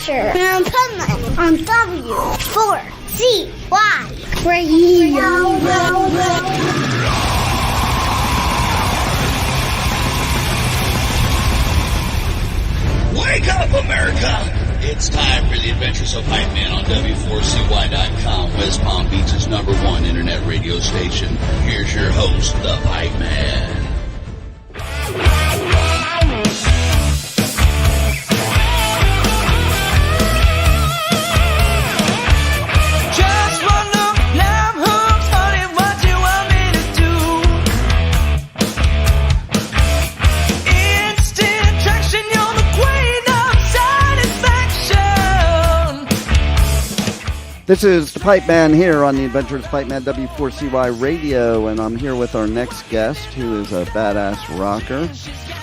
Adventure in Pipeman on W4CY Radio. Wake up, America! It's time for the Adventures of Pipeman on W4CY.com, West Palm Beach's #1 internet radio station. Here's your host, the Pipeman. This is the Pipeman here on the Adventures of Pipeman W4CY Radio, and I'm here with our next guest, who is a badass rocker.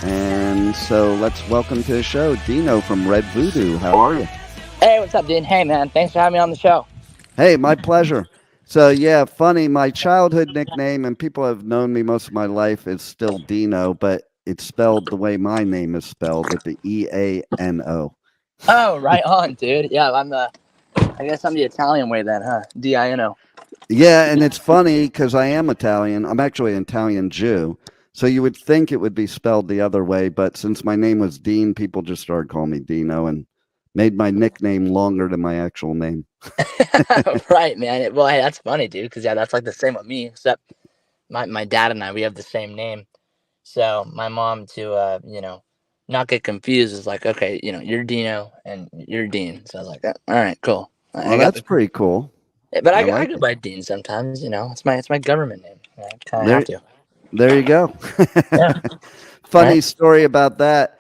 And so let's welcome to the show, Dino from Red Voodoo. How are you? Hey, what's up, Dean? Hey, man. Thanks for having me on the show. Hey, my pleasure. So, yeah, funny, my childhood nickname, and people have known me most of my life, is still Dino, but it's spelled the way my name is spelled, with the E-A-N-O. Oh, right on, dude. Yeah, I guess I'm the Italian way then, huh? D-I-N-O. Yeah, and it's funny because I am Italian. I'm actually an Italian Jew. So you would think it would be spelled the other way, but since my name was Dean, people just started calling me Dino and made my nickname longer than my actual name. Right, man. Well, hey, that's funny, dude, because, yeah, that's like the same with me, except my dad and I, we have the same name. So my mom, to, not get confused, is like, okay, you're Dino and you're Dean. So I was like, all right, cool. Well, that's pretty cool. But I go by Dean sometimes, it's my government name. I kind of have to. There you go. Yeah. Funny Right. story about that.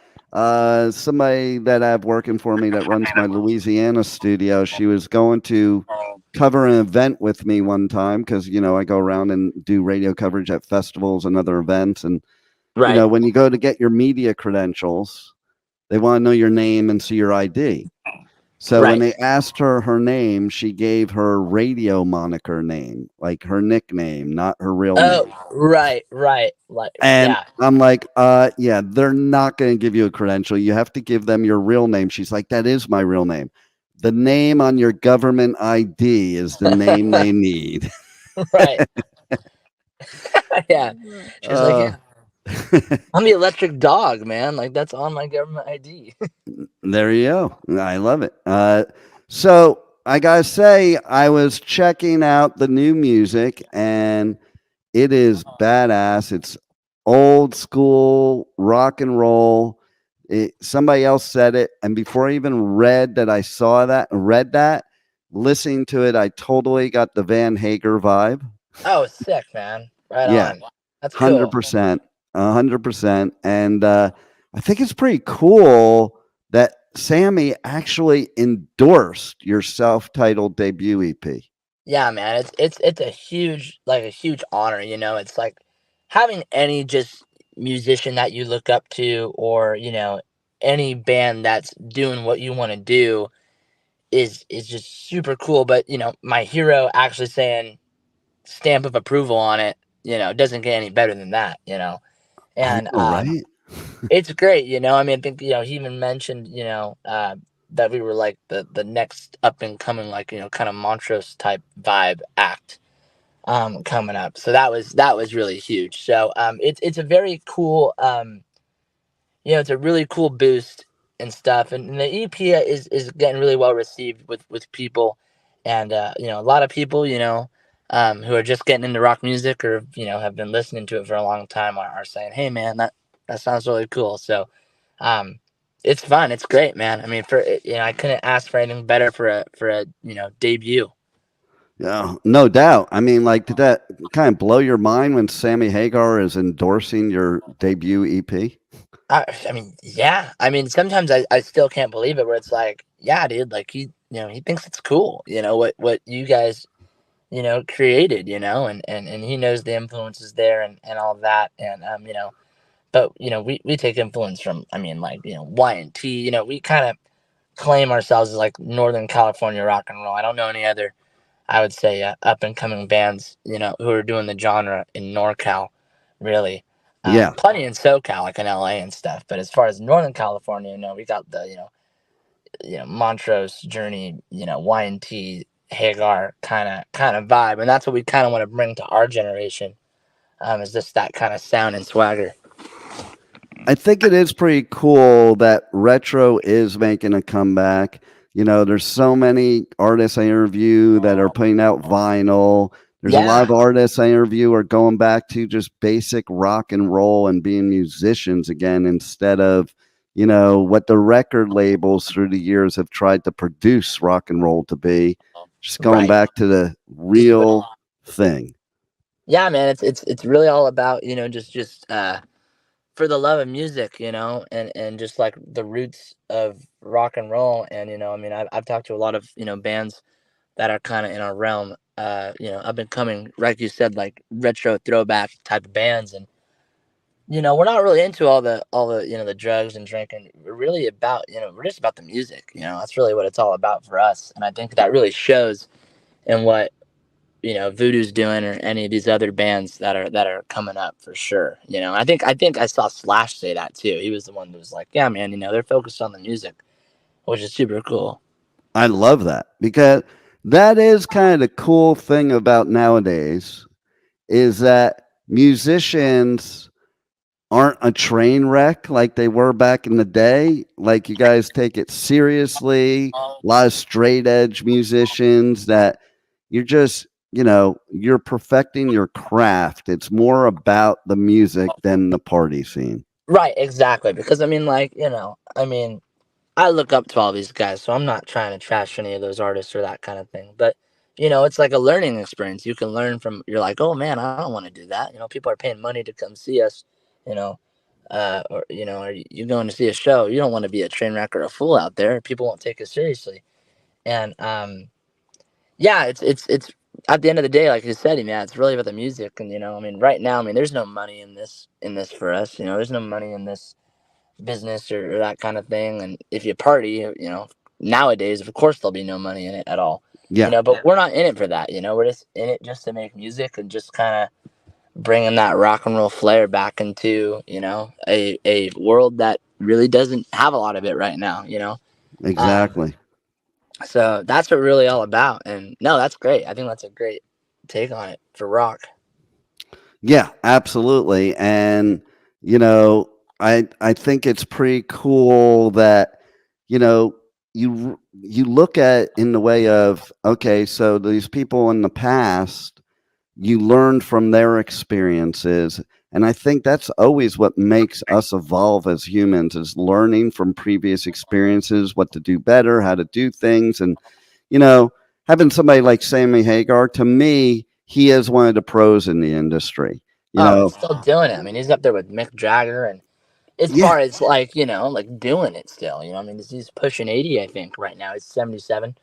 Somebody that I have working for me that runs my Louisiana studio, she was going to cover an event with me one time because, I go around and do radio coverage at festivals and other events. And, Right. when you go to get your media credentials, they want to know your name and see your ID. So when they asked her name, she gave her radio moniker name, like her nickname, not her real name. Oh, right. Like, And yeah. I'm like, yeah, they're not going to give you a credential. You have to give them your real name. She's like, that is my real name. The name on your government ID is the name they need. Right. Yeah. She's like, yeah. I'm the electric dog, man. Like, that's on my government ID. There you go. I love it. So I gotta say, I was checking out the new music, and it is badass. It's old school rock and roll. Somebody else said it, and before I even read that, listening to it, I totally got the Van Hagar vibe. Oh, sick, man. Right Yeah, on. That's cool. 100%. 100%. And I think it's pretty cool that Sammy actually endorsed your self-titled debut EP. Yeah, man. It's a huge honor, It's like having any just musician that you look up to, or, any band that's doing what you want to do is just super cool. But, my hero actually saying stamp of approval on it, doesn't get any better than that, And right? it's great, I think, he even mentioned, that we were like the next up and coming, like, kind of Montrose type vibe act coming up. So that was really huge. So it's a very cool, it's a really cool boost and stuff. And the EP is getting really well received with people. And, a lot of people, who are just getting into rock music, or, have been listening to it for a long time, are saying, hey, man, that sounds really cool. So it's fun. It's great, man. I mean, I couldn't ask for anything better for a debut. Yeah, no doubt. I mean, like, did that kind of blow your mind when Sammy Hagar is endorsing your debut EP? I mean, yeah. I mean, sometimes I still can't believe it, where it's like, yeah, dude, like, he thinks it's cool, what you guys, created, and he knows the influences there and all of that. And, but, we take influence from, I mean, like, Y&T, we kind of claim ourselves as like Northern California rock and roll. I don't know any other, I would say, up and coming bands, who are doing the genre in NorCal, really. Yeah. Plenty in SoCal, like in LA and stuff. But as far as Northern California, we got the, Montrose, Journey, Y&T, Hagar kind of vibe, and that's what we kind of want to bring to our generation. Is just that kind of sound and swagger. I think it is pretty cool that retro is making a comeback. There's so many artists I interview that are putting out vinyl. There's a lot Yeah, of artists I interview are going back to just basic rock and roll and being musicians again instead of, what the record labels through the years have tried to produce rock and roll to be. Just going right. back to the Just what? real thing. Yeah, man. It's really all about just for the love of music, and just like the roots of rock and roll. And I mean, I've talked to a lot of bands that are kind of in our realm. Up and coming, like you said, like retro throwback type of bands, and we're not really into all the the drugs and drinking. We're really about we're just about the music. That's really what it's all about for us, and I think that really shows in what Voodoo's doing or any of these other bands that are coming up for sure. I think I saw Slash say that too. He was the one that was like, yeah, man, they're focused on the music, which is super cool. I love that because that is kind of the cool thing about nowadays is that musicians aren't a train wreck like they were back in the day. Like you guys take it seriously. A lot of straight edge musicians that you're just, you're perfecting your craft. It's more about the music than the party scene. Right, exactly. Because I mean, like, I look up to all these guys, so I'm not trying to trash any of those artists or that kind of thing. But it's like a learning experience. You can learn from. You're like, oh man, I don't want to do that. People are paying money to come see us. You know, or are you going to see a show? You don't want to be a train wreck or a fool out there. People won't take it seriously. And yeah, it's at the end of the day, like you said, yeah, it's really about the music. And I mean, right now, I mean, there's no money in this for us. There's no money in this business or that kind of thing. And if you party, nowadays, of course, there'll be no money in it at all. Yeah, But we're not in it for that. We're just in it just to make music and just kind of bringing that rock and roll flair back into a world that really doesn't have a lot of it right now. Um, exactly. so that's what really all about. And no, that's great. I think that's a great take on it for rock. Yeah, absolutely. And I think it's pretty cool that you know you look at in the way of okay, so these people in the past, you learned from their experiences, and I think that's always what makes us evolve as humans is learning from previous experiences, what to do better, how to do things, and you know, having somebody like Sammy Hagar, to me, he is one of the pros in the industry. You Oh, he's know, still doing it. I mean, he's up there with Mick Jagger, and as yeah, far as like like doing it still. I mean, he's pushing 80, I think, right now. He's 77,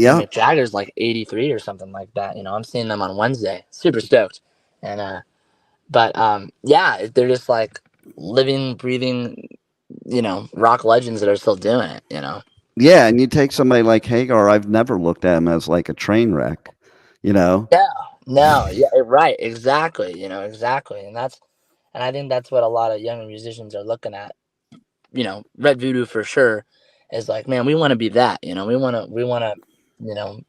and yeah, Mick Jagger's like 83 or something like that. I'm seeing them on Wednesday. Super stoked, and but yeah, they're just like living, breathing, rock legends that are still doing it. yeah. And you take somebody like Hagar, I've never looked at him as like a train wreck. You know, Yeah, no, yeah, right, exactly. Exactly, and I think that's what a lot of young musicians are looking at. Red Voodoo for sure is like, man, we want to be that. We want to, you know,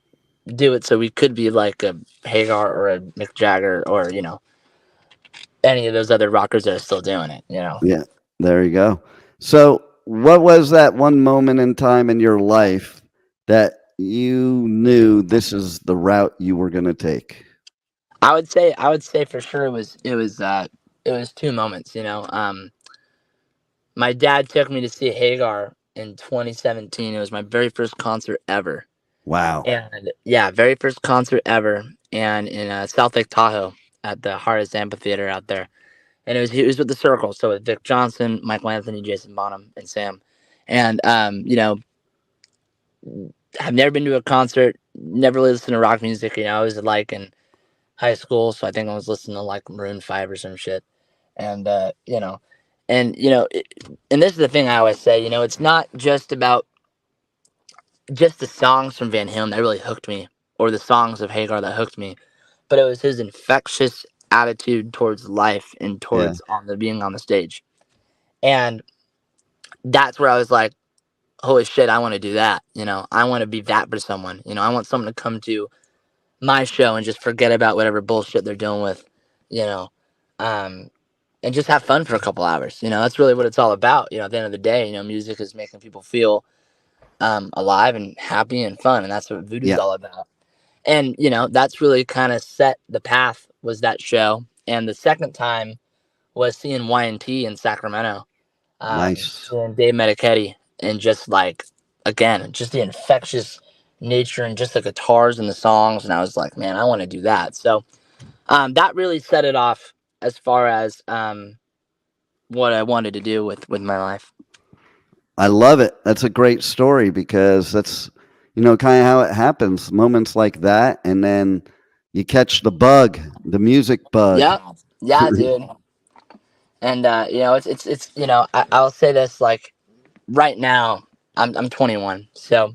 do it so we could be like a Hagar or a Mick Jagger or any of those other rockers that are still doing it. yeah. There you go. So, what was that one moment in time in your life that you knew this is the route you were going to take? I would say for sure it was two moments. My dad took me to see Hagar in 2017. It was my very first concert ever. Wow. And yeah, very first concert ever, and in South Lake Tahoe at the Hardest Amphitheater out there. And it was with the Circle, so with Vic Johnson, Michael Anthony, Jason Bonham, and Sam. And I've never been to a concert, never really listened to rock music. I was like in high school, so I think I was listening to like Maroon 5 or some shit. And and this is the thing I always say. It's not just about just the songs from Van Halen that really hooked me, or the songs of Hagar that hooked me, but it was his infectious attitude towards life and Yeah. towards being on the stage, and that's where I was like, holy shit, I want to do that. You know, I want to be that for someone. You know, I want someone to come to my show and just forget about whatever bullshit they're dealing with, you know, and just have fun for a couple hours. You know, that's really what it's all about. You know, at the end of the day, you know, music is making people feel alive and happy and fun. And that's what Voodoo is all about. And, you know, that's really kind of set the path, was that show. And the second time was seeing Y&T in Sacramento. Nice. And Dave Medichetti, and just like, again, just the infectious nature and just the guitars and the songs. And I was like, man, I want to do that. So that really set it off as far as what I wanted to do with my life. I love it. That's a great story, because that's, you know, kind of how it happens. Moments like that, and then you catch the bug, the music bug. Yeah, dude. And you know, it's you know, I'll say this, like, right now I'm 21, so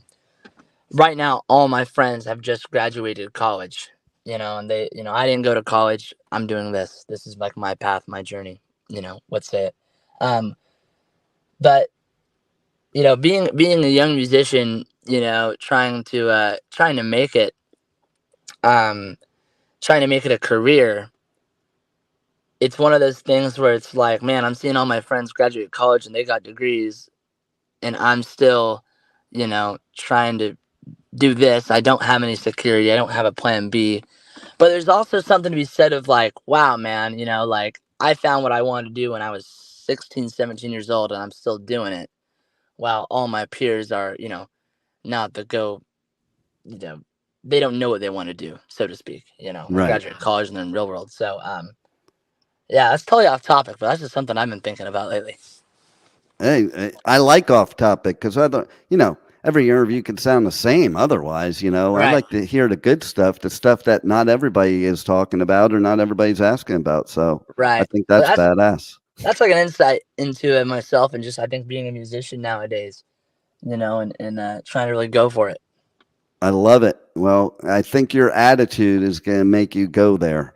right now all my friends have just graduated college, you know, and they, you know, I didn't go to college. I'm doing this. This is like my path, my journey, you know, let's say it. But you know, being a young musician, you know, trying to make it a career, it's one of those things where it's like, man, I'm seeing all my friends graduate college and they got degrees, and I'm still, you know, trying to do this. I don't have any security. I don't have a plan B. But there's also something to be said of like, wow, man, you know, like, I found what I wanted to do when I was 16, 17 years old, and I'm still doing it, while all my peers are, you know, not the go, you know, they don't know what they want to do, so to speak, you know, Right. Graduate college and then real world. So, yeah, that's totally off topic, but that's just something I've been thinking about lately. Hey, I like off topic, because I don't, you know, every interview can sound the same otherwise, you know. Right. I like to hear the good stuff, the stuff that not everybody is talking about or not everybody's asking about. So Right. I think that's badass. That's like an insight into it myself, and just, I think, being a musician nowadays, you know, and trying to really go for it. I love it. Well, I think your attitude is going to make you go there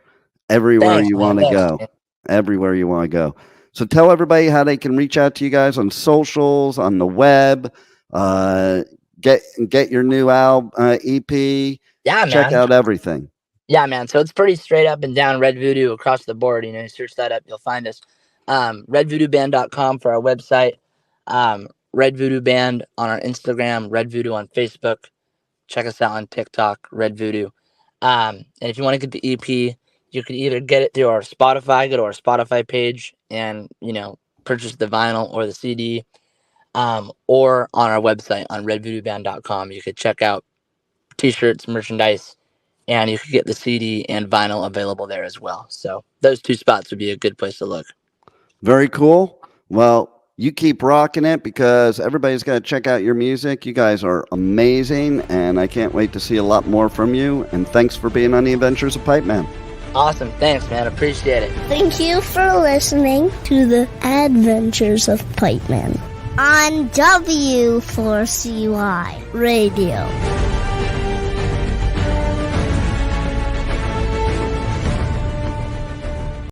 everywhere you want to go. Man. Everywhere you want to go. So tell everybody how they can reach out to you guys on socials, on the web, get your new album, EP. Yeah, man. Check out everything. Yeah, man. So it's pretty straight up and down Red Voodoo across the board. You know, you search that up, you'll find us. RedVoodooBand.com for our website. Red Voodoo Band on our Instagram. Red Voodoo on Facebook. Check us out on TikTok. Red Voodoo. And if you want to get the EP, you could either get it through our Spotify, go to our Spotify page and, you know, purchase the vinyl or the CD, or on our website on redvoodooband.com. You could check out t-shirts, merchandise, and you could get the CD and vinyl available there as well. So those two spots would be a good place to look. Very cool. Well, you keep rocking it, because everybody's got to check out your music. You guys are amazing, and I can't wait to see a lot more from you. And thanks for being on the Adventures of Pipeman. Awesome. Thanks, man. Appreciate it. Thank you for listening to the Adventures of Pipeman on W4CY Radio.